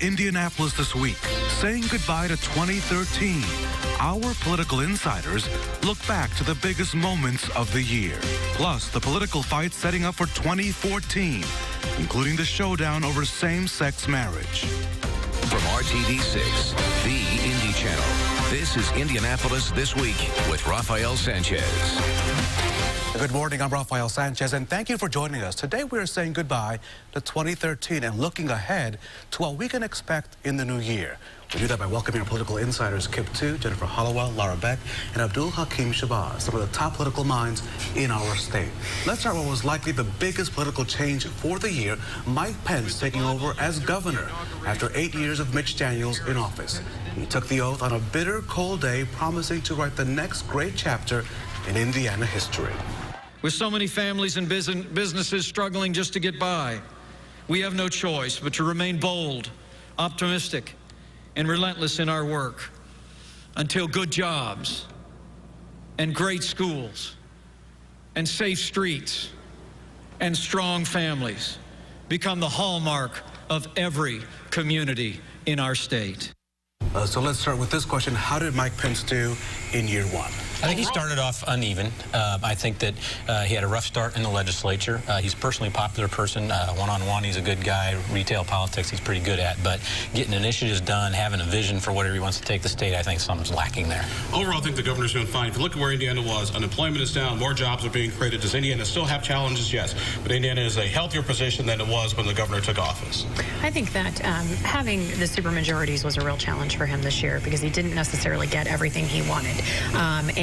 Indianapolis This Week, saying goodbye to 2013. Our political insiders look back to the biggest moments of the year, plus the political fight setting up for 2014, including the showdown over same-sex marriage. From RTV6, the Indy Channel, this is Indianapolis This Week with Rafael Sanchez. Good morning, I'm Rafael Sanchez, and thank you for joining us. Today we are saying goodbye to 2013 and looking ahead to what we can expect in the new year. We do that by welcoming our political insiders, Kip Cheese, Jennifer Hollowell, Laura Beck, and Abdul Hakim Shabazz, some of the top political minds in our state. Let's start with what was likely the biggest political change for the year, Mike Pence taking over as governor after 8 years of Mitch Daniels in office. He took the oath on a bitter, cold day, promising to write the next great chapter in Indiana history. With so many families and businesses struggling just to get by, we have no choice but to remain bold, optimistic, and relentless in our work until good jobs and great schools and safe streets and strong families become the hallmark of every community in our state. So let's start with this question. How did Mike Pence do in year one? I think he started off uneven. I think that he had a rough start in the legislature. He's a personally popular person. One-on-one, he's a good guy. Retail politics, he's pretty good at. But getting initiatives done, having a vision for whatever he wants to take the state, I think something's lacking there. Overall, I think the governor's doing fine. If you look at where Indiana was, unemployment is down, more jobs are being created. Does Indiana still have challenges? Yes. But Indiana is a healthier position than it was when the governor took office. I think that having the supermajorities was a real challenge for him this year because he didn't necessarily get everything he wanted.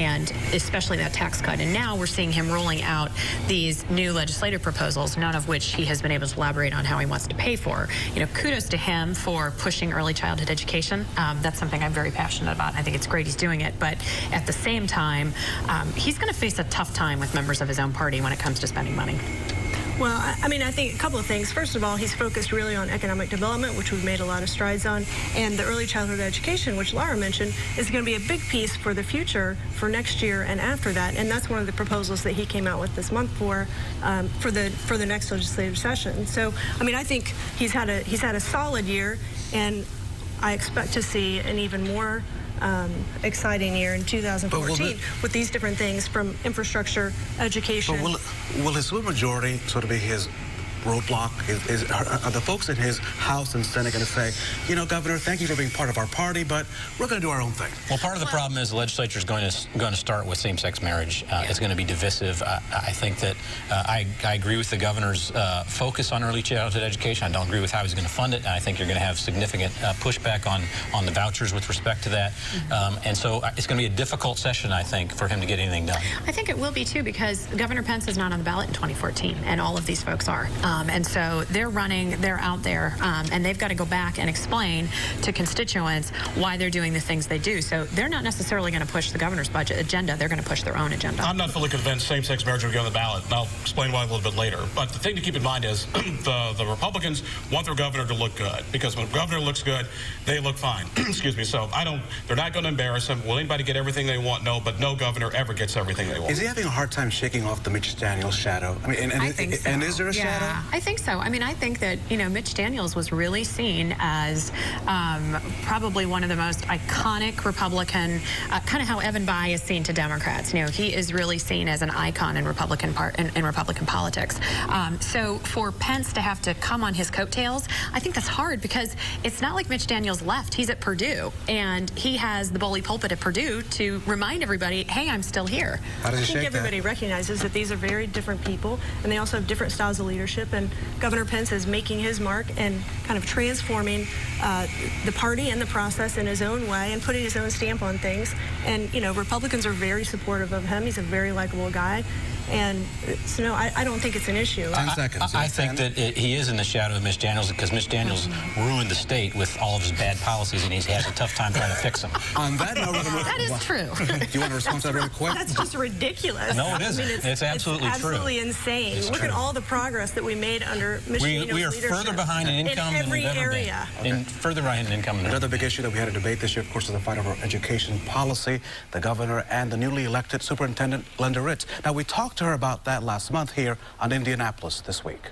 And especially that tax cut. And now we're seeing him rolling out these new legislative proposals, none of which he has been able to elaborate on how he wants to pay for. You know, kudos to him for pushing early childhood education. That's something I'm very passionate about. I think it's great he's doing it. But at the same time, he's going to face a tough time with members of his own party when it comes to spending money. Well, I mean, I think a couple of things. First of all, he's focused really on economic development, which we've made a lot of strides on, and the early childhood education, which Laura mentioned, is going to be a big piece for the future for next year and after that. And that's one of the proposals that he came out with this month for the next legislative session. So, I mean, I think he's had a solid year, and I expect to see an even more exciting year in 2014 with these different things from infrastructure, education. But will his supermajority sort of be his roadblock? Are the folks in his House and Senate going to say, you know, Governor, thank you for being part of our party, but we're going to do our own thing? Well, part of the problem is the legislature is going to start with same-sex marriage. It's going to be divisive. I think that I agree with the governor's focus on early childhood education. I don't agree with how he's going to fund it. And I think you're going to have significant pushback on the vouchers with respect to that. And so it's going to be a difficult session, I think, for him to get anything done. I think it will be, too, because Governor Pence is not on the ballot in 2014, and all of these folks are. And so they're running, they're out there, and they've got to go back and explain to constituents why they're doing the things they do. So they're not necessarily going to push the governor's budget agenda. They're going to push their own agenda. I'm not fully convinced same-sex marriage will be on the ballot, and I'll explain why a little bit later. But the thing to keep in mind is the Republicans want their governor to look good, because when the governor looks good, they look fine. Excuse me. So they're not going to embarrass him. Will anybody get everything they want? No, but no governor ever gets everything they want. Is he having a hard time shaking off the Mitch Daniels shadow? I mean, I think so. And is there a shadow? I think so. I mean, I think that, you know, Mitch Daniels was really seen as probably one of the most iconic Republican, kind of how Evan Bayh is seen to Democrats. You know, he is really seen as an icon in Republican politics. So for Pence to have to come on his coattails, I think that's hard because it's not like Mitch Daniels left. He's at Purdue, and he has the bully pulpit at Purdue to remind everybody, hey, I'm still here. How does he shake that? I think everybody recognizes that these are very different people, and they also have different styles of leadership, and Governor Pence is making his mark and kind of transforming the party and the process in his own way and putting his own stamp on things. And, you know, Republicans are very supportive of him. He's a very likable guy. And so, no, I don't think it's an issue. 10 seconds. I think that he is in the shadow of Mitch Daniels because Mitch Daniels ruined the state with all of his bad policies, and he has a tough time trying to fix them. On that note, that is true. Do you want to respond to that really quick? That's just ridiculous. No, it isn't. I mean, it's absolutely true. It's absolutely insane. It's Look true. at all the progress that we made under Mitch Daniels' We are leadership further behind in income in every than we've ever area. been. Further behind in income than Another big issue that we had a debate this year, of course, is the fight over education policy, the governor and the newly elected superintendent, Glenda Ritz. Now, we talked to her about that last month here on Indianapolis This Week.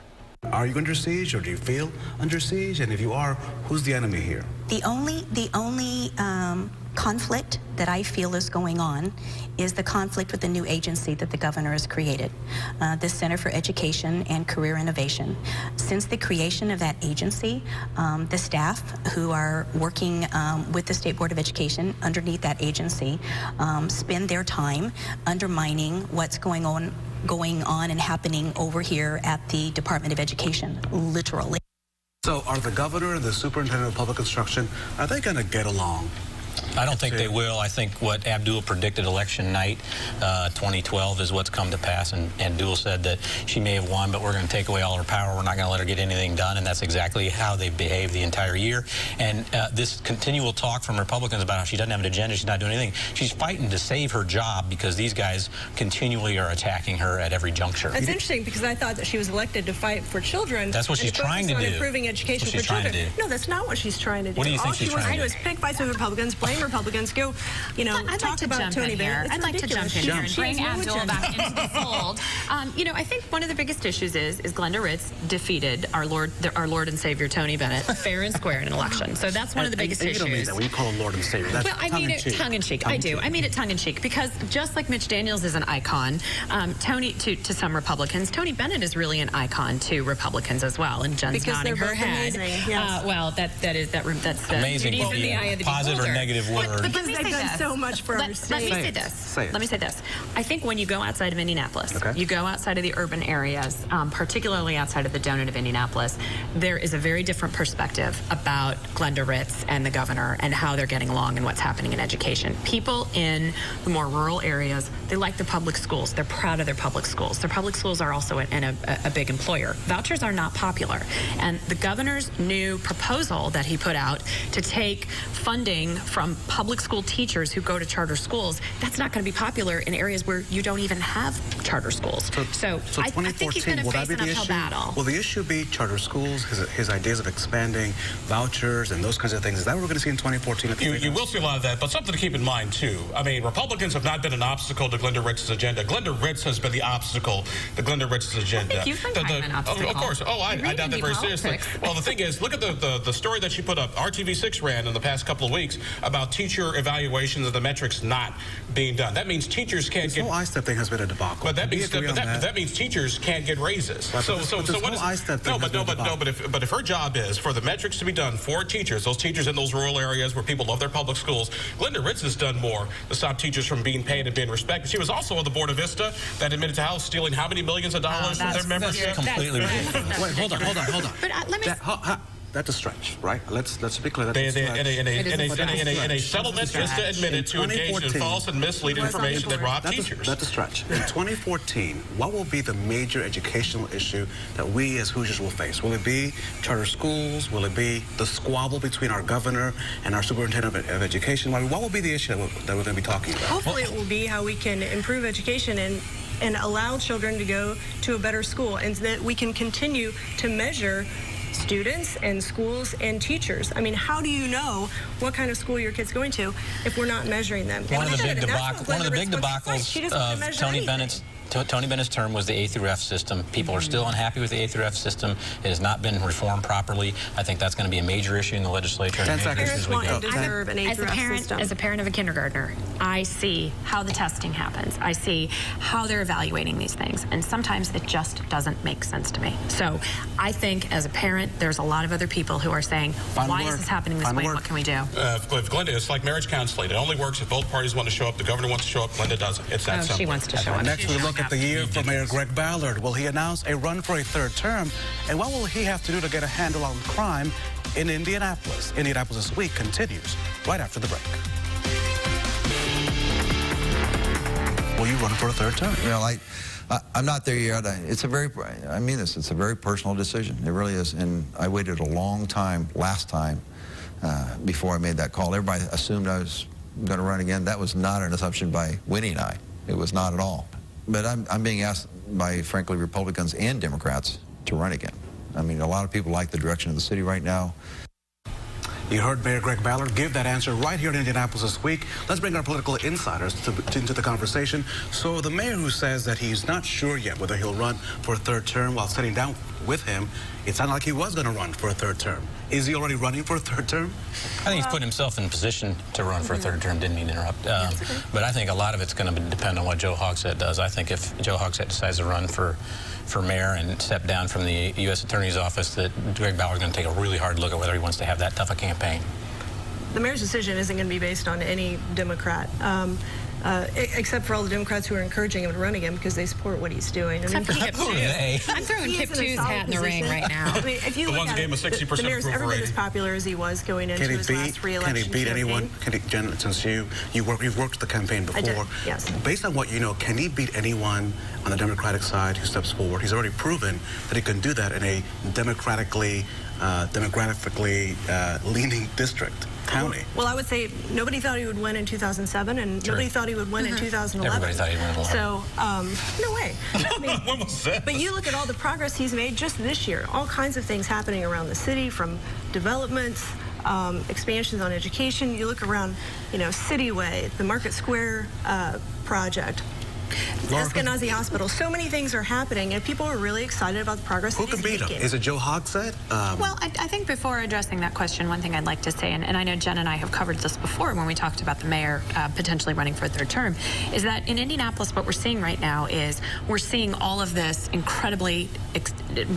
Are you under siege, or do you feel under siege? And if you are, who's the enemy here? The only conflict that I feel is going on is the conflict with the new agency that the governor has created, the Center for Education and Career Innovation. Since the creation of that agency, the staff who are working with the State Board of Education underneath that agency spend their time undermining what's going on and happening over here at the Department of Education, literally. So are the governor and the superintendent of public instruction, are they going to get along? I don't think they will. I think what Abdul predicted election night 2012 is what's come to pass, and Abdul said that she may have won, but we're going to take away all her power. We're not going to let her get anything done, and that's exactly how they've behaved the entire year. And this continual talk from Republicans about how she doesn't have an agenda, she's not doing anything. She's fighting to save her job because these guys continually are attacking her at every juncture. That's interesting, because I thought that she was elected to fight for children. That's what she's trying to do. Improving education for children. No, that's not what she's trying to do. What do you think All she's she wants trying to to do do? is pick fights with Republicans, blame Republicans, go, I'd like to jump in here. I'd like to jump in here and bring Abdul back into the fold. I think one of the biggest issues is Glenda Ritz defeated our Lord and Savior Tony Bennett fair and square in an election. So that's one of the biggest issues. You don't mean that when you call him Lord and Savior. That's well, I mean it tongue in cheek. I do. I mean it tongue in cheek, because just like Mitch Daniels is an icon, Tony to some Republicans, Tony Bennett is really an icon to Republicans as well. And Jen's nodding her head. Amazing, yes. Well, that's amazing. beauty in the eye of the Positive or beholder. negative word. But let me They've say done this. so much for our state. Let me say this. Say it. Let me say this. I think when you go outside of Indianapolis, Okay. you go outside of the urban areas, particularly outside of the donut of Indianapolis, there is a very different perspective about Glenda Ritz and the governor and how they're getting along and what's happening in education. People in the more rural areas, they like their public schools. They're proud of their public schools. Their public schools are also a big employer. Vouchers are not popular. And the governor's new proposal that he put out to take funding from public school teachers who go to charter schools, that's not going to be popular in areas where you don't even have charter schools. So I think he's going to will that face be an the uphill issue? battle. Will the issue be charter schools, his ideas of expanding vouchers and those kinds of things? Is that what we're going to see in 2014? At the You will see a lot of that, but something to keep in mind, too. I mean, Republicans have not been an obstacle to Glenda Ritz's agenda. Glenda Ritz has been the obstacle to Glenda Ritz's agenda. I think you've been kind of an obstacle. Of course. Oh, I doubt that very seriously. Well, the thing is, look at the story that she put up. RTV6 ran in the past couple of weeks about teacher evaluations of the metrics not being done. That means teachers can't This get... whole I-STEP thing has been a debacle. But that Do we means agree on that means teachers can't get raises. Right, So this what whole is I-STEP thing has been a debacle. But if her job is for the metrics to be done for teachers, those teachers in those rural areas where people love their public schools, Glenda Ritz has done more to stop teachers from being paid and being respected. She was also on the board of Vista that admitted to House stealing how many millions of dollars from their membership. Completely ridiculous. Wait, hold on. But let me... That's a stretch, right? Let's be clear. That's a stretch. In a settlement, Vista admitted to engage in false and misleading information that robbed teachers. That's a stretch. In 2014, what will be the major educational issue that we as Hoosiers will face? Will it be charter schools? Will it be the squabble between our governor and our superintendent of education? What will be the issue that we're going to be talking about? Hopefully it will be how we can improve education and allow children to go to a better school, and that we can continue to measure students and schools and teachers. I mean, how do you know what kind of school your kid's going to if we're not measuring them? One of the big debacles of Tony Bennett's term was the A through F system. People are still unhappy with the A through F system. It has not been reformed properly. I think that's going to be a major issue in the legislature. 10 seconds. Parents want and deserve an A through F system. As a parent of a kindergartner, I see how the testing happens. I see how they're evaluating these things. And sometimes it just doesn't make sense to me. So I think as a parent, there's a lot of other people who are saying, why is this happening this way? What can we do? If Glenda, it's like marriage counseling. It only works if both parties want to show up. The governor wants to show up. Glenda doesn't. It's that simple. She wants to show up. Next, we look at the year for Mayor Greg Ballard. Will he announce a run for a third term? And what will he have to do to get a handle on crime in Indianapolis? Indianapolis This Week continues right after the break. Will you run for a third term? Well, I'm not there yet. It's a very personal decision. It really is. And I waited a long time last time before I made that call. Everybody assumed I was going to run again. That was not an assumption by Winnie and I. It was not at all. But I'm being asked by, frankly, Republicans and Democrats to run again. I mean, a lot of people like the direction of the city right now. You heard Mayor Greg Ballard give that answer right here in Indianapolis this week. Let's bring our political insiders into the conversation. So the mayor who says that he's not sure yet whether he'll run for a third term, while sitting down with him, it sounded like he was going to run for a third term. Is he already running for a third term? I think he's put himself in position to run for a third term. Didn't mean to interrupt. But I think a lot of it's going to depend on what Joe Hogsett does. I think if Joe Hogsett decides to run for mayor and step down from the U.S. Attorney's Office, that Greg Ballard is going to take a really hard look at whether he wants to have that tough a campaign. The mayor's decision isn't going to be based on any Democrat, except for all the Democrats who are encouraging him to run again because they support what he's doing. Except for Kip Cheese. I'm throwing Kip Cheese's Cheese hat in the ring right now. I mean, if you The look ones at gave him a 60% the mayor's approval ever been rating. as popular as he was going into his last re-election Can he beat anyone? Jen, since you've worked the campaign before, I did, yes. Based on what you know, can he beat anyone on the Democratic side who steps forward? He's already proven that he can do that in a demographically leaning district. County. Well, I would say nobody thought he would win in 2007, and nobody thought he would win in 2011. Everybody thought he'd win alone. So, no way. I mean, When was that? but you look at all the progress he's made just this year. All kinds of things happening around the city, from developments, expansions on education. You look around, Cityway, the Market Square project. Eskenazi Hospital. So many things are happening, and people are really excited about the progress Who that can he's beat him? making. Is it Joe Hogsett? Well, I think before addressing that question, one thing I'd like to say, and I know Jen and I have covered this before when we talked about the mayor potentially running for a third term, is that in Indianapolis, what we're seeing right now is we're seeing all of this incredibly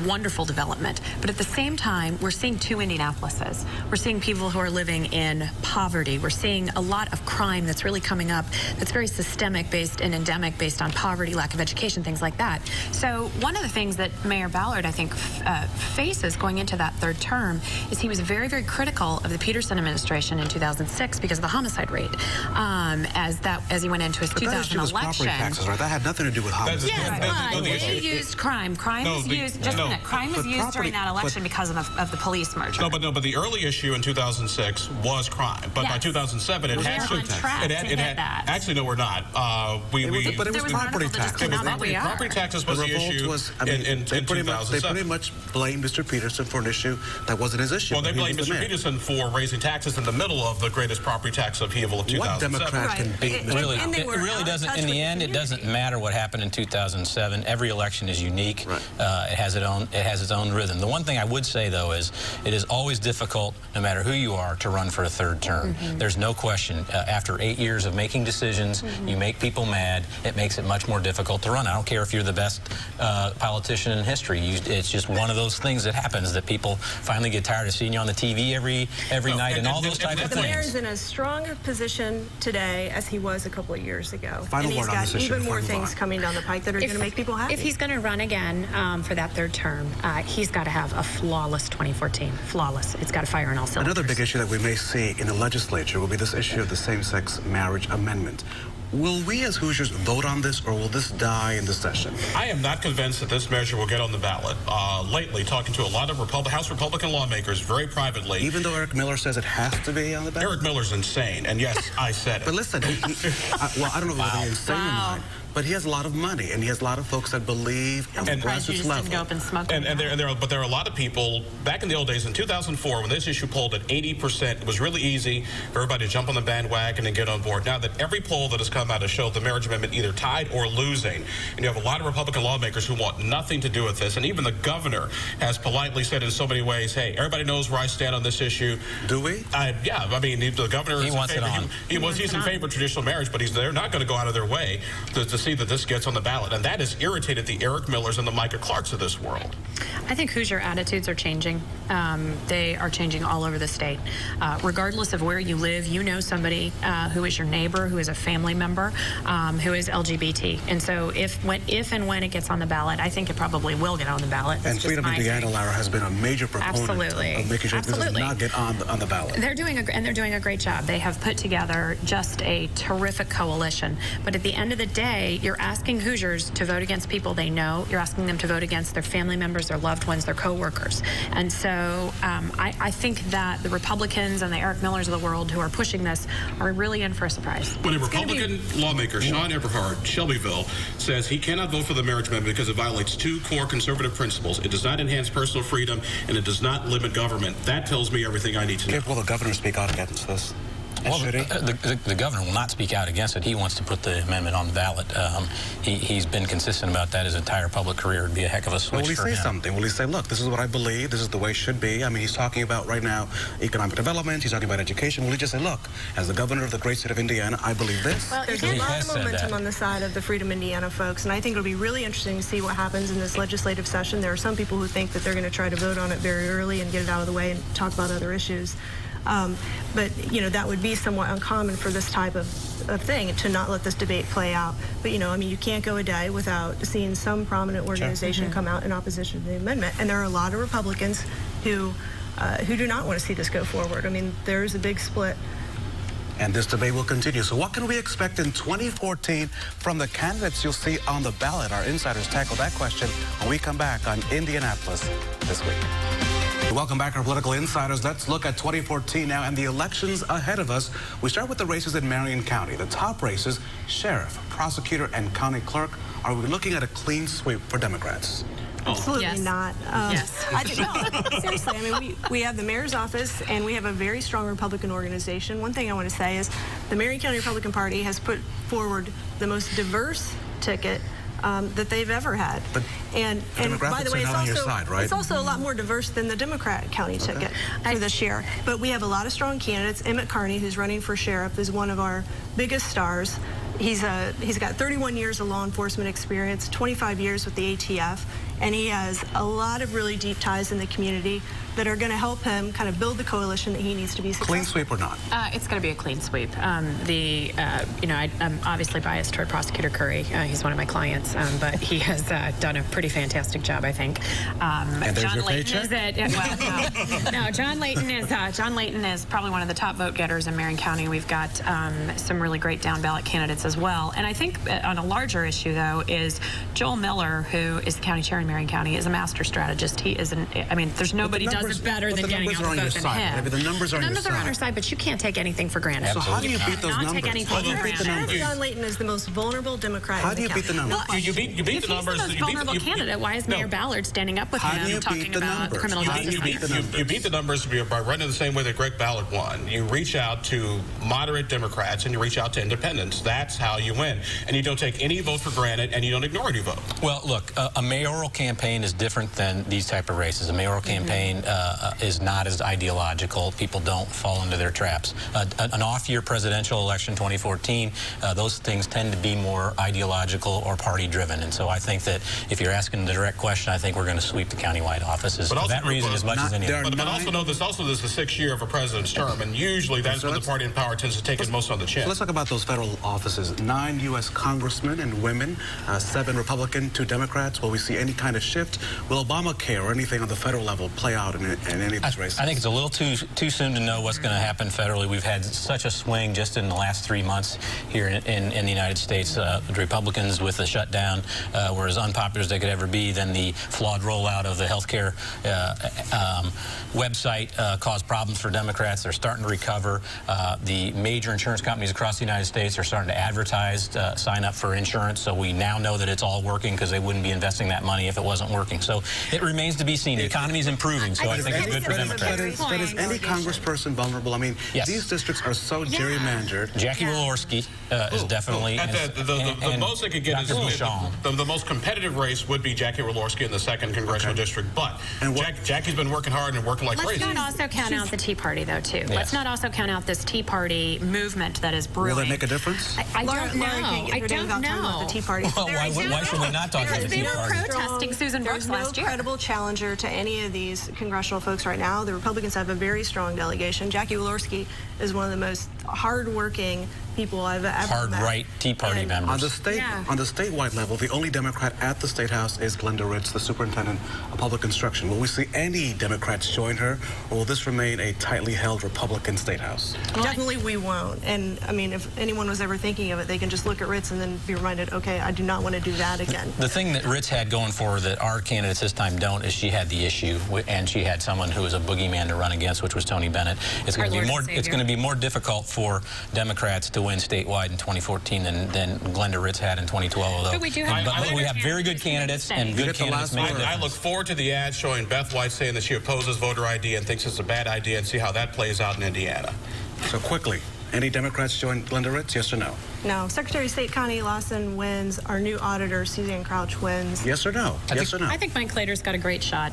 wonderful development. But at the same time, we're seeing two Indianapolises. We're seeing people who are living in poverty. We're seeing a lot of crime that's really coming up that's very systemic based and endemic based on poverty, lack of education, things like that. So one of the things that Mayor Ballard, I think, faces going into that third term is he was very, very critical of the Peterson administration in 2006 because of the homicide rate as he went into his 2000 was election. property taxes, right? That had nothing to do with homicide. Yes, but they used crime. Crime was used. Just a minute. Crime was used during that election because of the police merger. But the early issue in 2006 was crime. But by 2007, it had on track to hit that. Actually, no, we're not. But it was property taxes. Property taxes was the issue in They 2007. pretty much blamed Mr. Peterson for an issue that wasn't his issue. Well, they blamed Mr. Peterson for raising taxes in the middle of the greatest property tax upheaval of 2007. What Democrat can beat Mr. Really, And they it were really out of doesn't. touch In with the the end, it doesn't community. matter what happened in 2007. Every election is unique. Right. It has its own rhythm. The one thing I would say though is it is always difficult, no matter who you are, to run for a third term. There's no question. After 8 years of making decisions, you make people mad. It makes it much more difficult to run. I don't care if you're the best politician in history. It's just one of those things that happens that people finally get tired of seeing you on the TV every night and all those type of The mayor's things. in a stronger position today as he was a couple of years ago. Final And he's word on got this issue even before more we move things on. coming down the pike that are going to make people happy. If he's going to run again for that third term, he's got to have a flawless 2014. Flawless. It's got to fire on all cylinders. Another big issue that we may see in the legislature will be this issue of the same-sex marriage amendment. Will we as Hoosiers vote on this, or will this die in the session? I am not convinced that this measure will get on the ballot. Lately, talking to a lot of House Republican lawmakers very privately. Even though Eric Miller says it has to be on the ballot? Eric Miller's insane, and yes, I said it. But listen, well, I don't know whether he's insane or not, but he has a lot of money, and he has a lot of folks that believe on the Surprised you grassroots just didn't go level. up and smoke And one out. there are a lot of people, back in the old days, in 2004, when this issue polled at 80%, it was really easy for everybody to jump on the bandwagon and get on board. Now that every poll that has come out has showed the marriage amendment either tied or losing, and you have a lot of Republican lawmakers who want nothing to do with this, and even the governor has politely said in so many ways, hey, everybody knows where I stand on this issue. Do we? Yeah, I mean, the governor He is wants in it favor. on. He's in favor of traditional marriage, but they're not going to go out of their way to see that this gets on the ballot, and that has irritated the Eric Millers and the Micah Clarks of this world. I think Hoosier attitudes are changing. They are changing all over the state. Regardless of where you live, you know somebody who is your neighbor, who is a family member, who is LGBT. And so if and when it gets on the ballot, I think it probably will get on the ballot. That's And just Freedom my Indiana, take. Lara, has been a major proponent Absolutely. of making sure this does not get on the ballot. They're doing a great job. They have put together just a terrific coalition. But at the end of the day, you're asking Hoosiers to vote against people they know. You're asking them to vote against their family members, their loved ones, their coworkers. And so I think that the Republicans and the Eric Millers of the world who are pushing this are really in for a surprise. When a Republican Republican lawmaker Sean Everhart, Shelbyville, says he cannot vote for the marriage amendment because it violates two core conservative principles. It does not enhance personal freedom, and it does not limit government. That tells me everything I need to know. Will the governor speak out against this? Well, the governor will not speak out against it. He wants to put the amendment on the ballot. He's been consistent about that his entire public career. It'd be a heck of a switch Will he for say him. something? Will he say, look, this is what I believe, this is the way it should be? I mean, he's talking about right now economic development, he's talking about education. Will he just say, look, as the governor of the great state of Indiana, I believe this? Well, there's a lot of momentum on the side of the Freedom Indiana folks, and I think it'll be really interesting to see what happens in this legislative session. There are some people who think that they're going to try to vote on it very early and get it out of the way and talk about other issues. But, you know, that would be somewhat uncommon for this type of thing, to not let this debate play out. But, you know, I mean, you can't go a day without seeing some prominent organization come out in opposition to the amendment. And there are a lot of Republicans who do not want to see this go forward. I mean, there's a big split. And this debate will continue. So what can we expect in 2014 from the candidates you'll see on the ballot? Our insiders tackle that question when we come back on Indianapolis This Week. Welcome back, our political insiders. Let's look at 2014 now and the elections ahead of us. We start with the races in Marion County. The top races, sheriff, prosecutor, and county clerk. Are we looking at a clean sweep for Democrats? Absolutely not. Yes. I think, no, seriously, I mean, we have the mayor's office, and we have a very strong Republican organization. One thing I want to say is the Marion County Republican Party has put forward the most diverse ticket that they've ever had. But and by the way, it's also a lot more diverse than the Democrat county ticket for this year. But we have a lot of strong candidates. Emmett Carney, who's running for sheriff, is one of our biggest stars. He's got 31 years of law enforcement experience, 25 years with the ATF, and he has a lot of really deep ties in the community that are going to help him kind of build the coalition that he needs to be successful. Clean sweep or not? It's going to be a clean sweep. You know, I'm obviously biased toward Prosecutor Curry. He's one of my clients, but he has done a pretty fantastic job, I think. And there's John your Layton paycheck? no, John Layton is probably one of the top vote getters in Marion County. We've got some really great down ballot candidates as well. And I think on a larger issue, though, is Joel Miller, who is the county chair in Marion County, is a master strategist. He is I mean, there's nobody does it better than getting out the vote than him. Maybe the numbers are on your side. on our side, but you can't take anything for granted. So how do you beat those numbers? Take anything for granted. John Layton is the most vulnerable Democrat How in do the you beat the county. numbers? You beat the numbers. If he's the most vulnerable candidate, why is Mayor Ballard standing up with him talking about criminal justice? You beat the numbers by running the same way that Greg Ballard won. You reach out to moderate Democrats and you reach out to independents. That's how you win. And you don't take any vote for granted and you don't ignore any vote. Well, look, a mayoral campaign is different than these type of races. A mayoral campaign is not as ideological. People don't fall into their traps. An off-year presidential election 2014, those things tend to be more ideological or party-driven. And so I think that if you're asking the direct question, I think we're going to sweep the countywide offices for that reason as much as any other. But also know this is the 6th year of a president's term, and usually that's when the party in power tends to take it most on the chin. So let's talk about those federal offices. 9 U.S. congressmen and women, 7 Republican, 2 Democrats. Will we see any kind of shift? Will Obamacare or anything on the federal level play out in any of these races? I think it's a little too soon to know what's going to happen federally. We've had such a swing just in the last 3 months here in the United States. The Republicans with the shutdown were as unpopular as they could ever be. Then the flawed rollout of the health care website caused problems for Democrats. They're starting to recover. The major insurance companies across the United States are starting to advertise, sign up for insurance. So we now know that it's all working because they wouldn't be investing that money if it wasn't working. So it remains to be seen. The economy is improving, so I think it's good for Democrats. But is any congressperson vulnerable? I mean, these districts are so gerrymandered. Jackie Walorski is definitely... The most they could get is the most competitive race would be Jackie Walorski in the 2nd Congressional District. But Jackie's been working hard and working like crazy. Let's not also count out the Tea Party, though, too. Let's not also count out this Tea Party movement that is brewing. Will that make a difference? I don't know. I don't know. The Tea Party. Well, why should we not talk about the Tea Party? They were protesting Susan Brooks last year. There's no credible challenger to any of these congressional folks right now. The Republicans have a very strong delegation. Jackie Walorski is one of the most hardworking people I've ever met. Hard-right Tea Party members. On the statewide level, the only Democrat at the State House is Glenda Ritz, the superintendent of public instruction. Will we see any Democrats join her, or will this remain a tightly held Republican State House? Definitely we won't. And, I mean, if anyone was ever thinking of it, they can just look at Ritz and then be reminded, okay, I do not want to do that again. The thing that Ritz had going for or that our candidates this time don't is she had the issue, and she had someone who was a boogeyman to run against, which was Tony Bennett. It's going to be more difficult for Democrats to win statewide in 2014 than Glenda Ritz had in 2012. Although, but we do have, we have very good candidates, and good candidates make a difference. I look forward to the ad showing Beth White saying that she opposes voter ID and thinks it's a bad idea, and see how that plays out in Indiana. So quickly, any Democrats join Glenda Ritz, yes or no? No. Secretary of State Connie Lawson wins. Our new auditor, Suzanne Crouch, wins. Yes or no? Yes or no? I think Mike Claytor's got a great shot.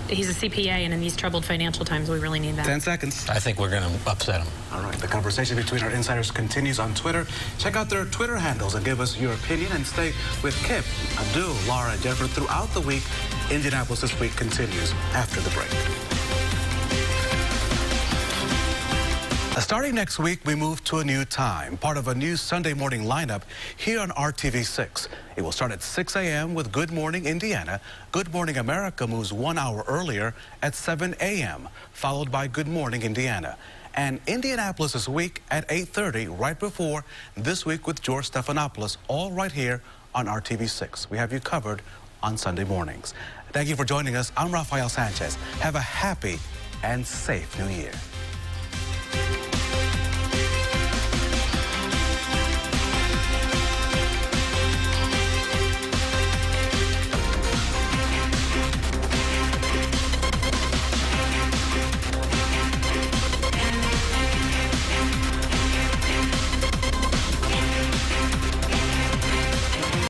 He's a CPA, and in these troubled financial times, we really need that. 10 seconds. I think we're going to upset him. All right, the conversation between our insiders continues on Twitter. Check out their Twitter handles and give us your opinion, and stay with Kip, Abdul, Laura, and Jennifer throughout the week. Indianapolis This Week continues after the break. Starting next week, we move to a new time, part of a new Sunday morning lineup here on RTV6. It will start at 6 a.m. with Good Morning Indiana. Good Morning America moves 1 hour earlier at 7 a.m., followed by Good Morning Indiana. And Indianapolis This Week at 8:30, right before This Week with George Stephanopoulos, all right here on RTV6. We have you covered on Sunday mornings. Thank you for joining us. I'm Rafael Sanchez. Have a happy and safe New Year.